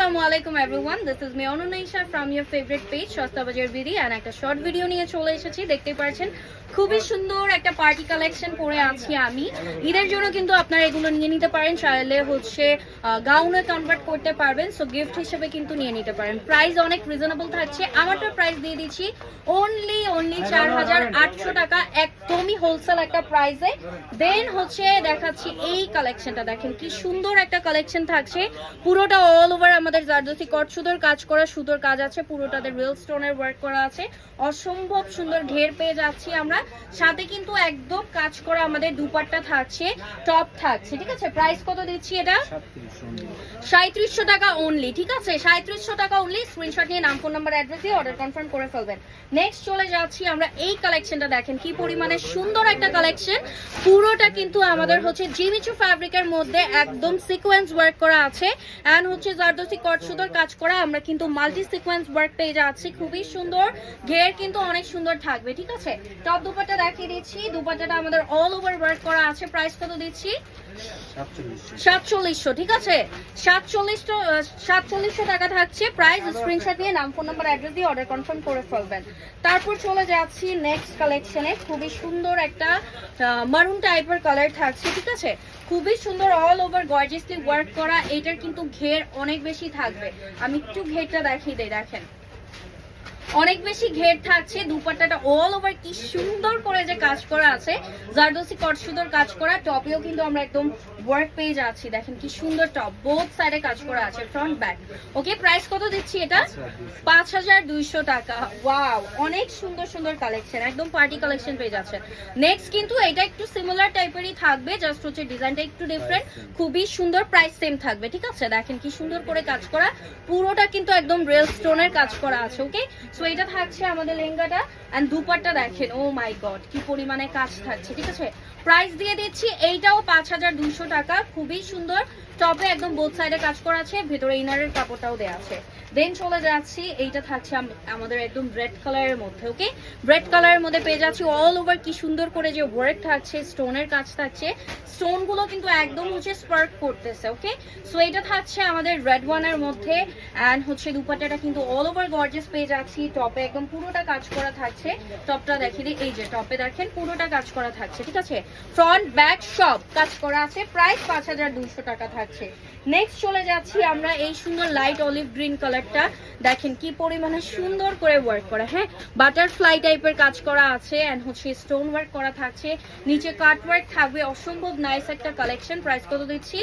Assalamualaikum everyone, this is me Onunaisha from your favorite page Shasta Bajar Bidi and একটা short video নিয়ে চলে এসেছি। দেখতে পাচ্ছেন খুবই সুন্দর একটা পার্টি কালেকশন পরে আছি আমি। ঈদের জন্য কিন্তু আপনারা এগুলো নিয়ে নিতে পারেন, চাইলে হচ্ছে গাউনে কনভার্ট করতে পারবেন, সো গিফট হিসেবে কিন্তু নিয়ে নিতে পারেন। প্রাইস অনেক রিজনেবল থাকছে, আমারটা প্রাইস দিয়ে দিচ্ছি অনলি 4800 টাকা, একদমই হোলসেল একটা প্রাইসে। দেন হচ্ছে দেখাচ্ছি এই কালেকশনটা, দেখেন কি সুন্দর একটা কালেকশন থাকছে। পুরোটা অল ওভার আমাদের জারদোসি কট সুতোর কাজ করা, সুতোর কাজ আছে, পুরোটাতে রিয়েল স্টোনের ওয়ার্ক করা আছে, অসম্ভব সুন্দর ঘের পেয়ে যাচ্ছি আমরা। সাথে কিন্তু একদম কাজ করা আমাদের দুপাট্টা থাকছে, টপ থাকছে, ঠিক আছে। প্রাইস কত দিচ্ছি এটা? 3700 টাকা অনলি, ঠিক আছে, 3700 টাকা অনলি। স্ক্রিনশট নিয়ে নাম, ফোন নাম্বার, অ্যাড্রেস দিয়ে অর্ডার কনফার্ম করে ফেলবেন। নেক্সট চলে যাচ্ছি আমরা এই কালেকশনটা, দেখেন কি পরিমাণে সুন্দর একটা কালেকশন। পুরোটা কিন্তু আমাদের হচ্ছে জিমিচু ফ্যাব্রিকের মধ্যে একদম সিকোয়েন্স ওয়ার্ক করা আছে এন্ড হচ্ছে জারদোসি কট সুতোর কাজ করা। আমরা কিন্তু মাল্টি সিকোয়েন্স ওয়ার্ক পেয়ে যাচ্ছি, খুবই সুন্দর, ঘের কিন্তু অনেক সুন্দর থাকবে, ঠিক আছে। টপ দুপাট্টা দেখিয়ে দিচ্ছি, দুপাট্টাটা আমাদের অল ওভার ওয়ার্ক করা আছে। প্রাইস কত দিচ্ছি? 4700, ঠিক আছে, 4700 টাকা থাকছে প্রাইস। স্ক্রিনশট নিয়ে নাম, ফোন নাম্বার, অ্যাড্রেস দিয়ে অর্ডার কনফার্ম করে ফেলবেন। তারপর চলে যাচ্ছি নেক্সট কালেকশনে, খুবই সুন্দর একটা মারুন টাইপের কালার থাকছে, ঠিক আছে, খুবই সুন্দর অল ওভার গর্জিয়াসলি ওয়ার্ক করা। এটার কিন্তু ঘের অনেক বেশি থাকবে, আমি একটু ঘেরটা দেখিয়ে দেই, দেখেন অনেক বেশি ঘের থাকছে। দুপাট্টাটা অল ওভার কি সুন্দর করে যে কাজ করা আছে, জারদোসি কট সুতোর কাজ করা। টপেও কিন্তু আমরা একদম ওয়ার্ক পেয়ে যাচ্ছি, দেখেন কি সুন্দর টপ, বোথ সাইডে কাজ করা আছে, ফ্রন্ট ব্যাক। ওকে, প্রাইস কত দিচ্ছি এটা? 5200 টাকা। ওয়াও, অনেক সুন্দর সুন্দর কালেকশন, একদম পার্টি কালেকশন পেয়ে যাচ্ছে। নেক্সট কিন্তু এটা একটু সিমিলার টাইপেরই থাকবে, জাস্ট হচ্ছে ডিজাইনটা একটু ডিফারেন্ট, খুবই সুন্দর, প্রাইস সেম থাকবে, ঠিক আছে। দেখেন কি সুন্দর করে কাজ করা, পুরোটা কিন্তু একদম রিয়েল স্টোনের কাজ করা আছে। ওকে, সো এটা থাকছে আমাদের লেহেঙ্গাটা এন্ড দুপাট্টা দেখেন, ও মাই গড কি পরিমাণে কাজ থাকছে, ঠিক আছে। প্রাইস দিয়ে দিচ্ছি এইটাও 5200 টাকা, খুবই সুন্দর। টপে একদম বোথ সাইডে কাজ করা আছে, ভেতরে ইনারের কাপড়টাও দেওয়া আছে। দেন চলে যাচ্ছি, এইটা থাকছে আমাদের একদম রেড কালারের মধ্যে। ওকে, রেড কালারের মধ্যে পেয়ে যাচ্ছি অল ওভার কি সুন্দর করে যে ওয়ার্ক থাকছে, স্টোনের কাজ থাকছে, স্টোন গুলো কিন্তু একদম হচ্ছে স্পার্ক করতেছে। ওকে, সো এটা থাকছে আমাদের রেড ওয়ানের মধ্যে এন্ড হচ্ছে দুপাট্টাটা কিন্তু অল ওভার গর্জিয়াস পেয়ে যাচ্ছি। টপে একদম পুরোটা কাজ করা থাকছে, টপটা দেখিয়ে দিই, এই যে টপে দেখেন পুরোটা কাজ করা থাকছে, ঠিক আছে, ফ্রন্ট ব্যাক সব কাজ করা আছে। প্রাইস 5200 টাকা থাকছে। নেক্সট চলে যাচ্ছি আমরা এই সুন্দর লাইট অলিভ গ্রিন কালারটা, দেখেন কি পরিমাণে সুন্দর করে ওয়ার্ক করা, হ্যাঁ, বাটারফ্লাই টাইপের কাজ করা আছে এন্ড হচ্ছে স্টোন ওয়ার্ক করা থাকছে, নিচে কাট ওয়ার্ক থাকবে, অসম্ভব নাইস একটা কালেকশন। প্রাইস কত দিচ্ছি?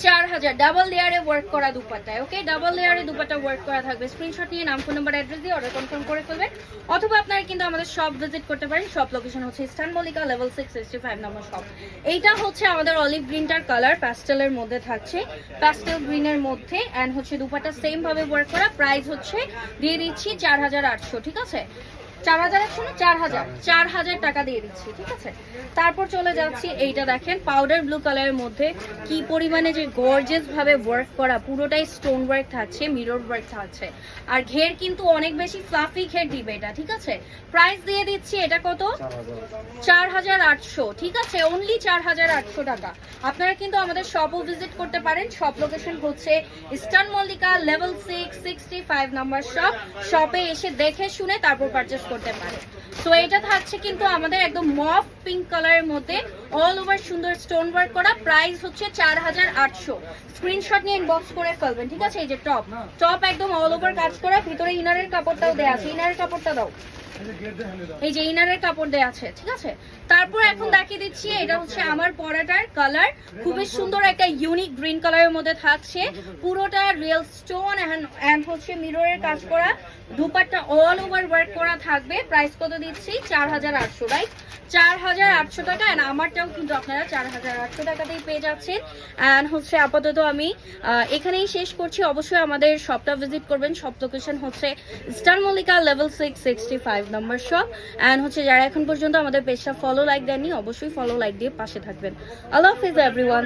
4000, ডাবল লেয়ারে ওয়ার্ক করা দুপাট্টায়। ওকে, ডাবল লেয়ারে দুপাট্টা ওয়ার্ক করা থাকবে। স্ক্রিনশট নিয়ে নাম, ফোন নাম্বার, অ্যাড্রেস দিয়ে অর্ডার কনফার্ম করে ফেলবেন, অথবা আপনারা কিন্তু আমাদের শপ ভিজিট করতে পারেন। শপ লোকেশন হচ্ছে eastern Mallika level 665 number shop. এইটা হচ্ছে আমাদের অলিভ গ্রিনটার কালার, প্যাস্টেলের মধ্যে থাকছে, প্যাস্টেল গ্রিনের মধ্যে এন্ড হচ্ছে দুপাট্টা সেম ভাবে ওয়ার্ক করা। প্রাইস হচ্ছে দিয়ে দিচ্ছি 4800, ঠিক আছে, 4000 টাকা দিয়ে দিচ্ছি, ঠিক আছে। তারপর চলে যাচ্ছি, এইটা দেখেন পাউডার ব্লু কালারের মধ্যে কি পরিমাণে যে গর্জিয়াস ভাবে ওয়ার্ক করা, পুরোটাই স্টোন ওয়ার্ক থাকছে, মিরর ওয়ার্ক থাকছে, আর ঘের কিন্তু অনেক বেশি ফ্লাফি ঘের দিবে এটা, ঠিক আছে। প্রাইস দিয়ে দিচ্ছি এটা কত? 4800, ঠিক আছে, অনলি 4800 টাকা। আপনারা কিন্তু আমাদের শপও ভিজিট করতে পারেন। শপ লোকেশন হচ্ছে eastern Mallika level 665 number shop. শপে এসে দেখে শুনে তারপর পারচেজ করতে পারে। তো এটা থাকছে কিন্তু আমাদের একদম মফ পিঙ্ক কালারের মধ্যে অল ওভার সুন্দর স্টোন ওয়ার্ক করা। প্রাইস হচ্ছে 4800। স্ক্রিনশট নিয়ে ইনবক্স করে ফেলবেন, ঠিক আছে। এই যে টপ একদম অল ওভার কাজ করা, ভিতরে ইনারের কাপড়টাও দেয়া আছে, ইনারের কাপড়টা দাও, এই যে ইনারের কাপড় দেয়া আছে, ঠিক আছে। তারপর এখন দেখিয়ে দিচ্ছি, এটা হচ্ছে আমার পরাটার কালার, খুবই সুন্দর একটা ইউনিক গ্রিন কালারের মধ্যে থাকছে, পুরোটা রিয়েল স্টোন এন্ড হচ্ছে মিররের কাজ করা, দুপাট্টা অল ওভার ওয়ার্ক করা থাকবে। প্রাইস কত দিচ্ছি? 4800, রাইট, 4800 টাকা। এন্ড আমারটাও কিন্তু আপনারা 4800 টাকাতেই পেয়ে যাচ্ছেন। এন্ড হচ্ছে আপাতত আমি এখানেই শেষ করছি। অবশ্যই আমাদের শপটা ভিজিট করবেন। শপ লোকেশন হচ্ছে eastern Mallika level 665 number shop. And হচ্ছে যারা এখন পর্যন্ত আমাদের পেজটা ফলো লাইক দেননি, অবশ্যই ফলো লাইক দিয়ে পাশে থাকবেন। আল্লাহ হাফেজ এভরিওয়ান।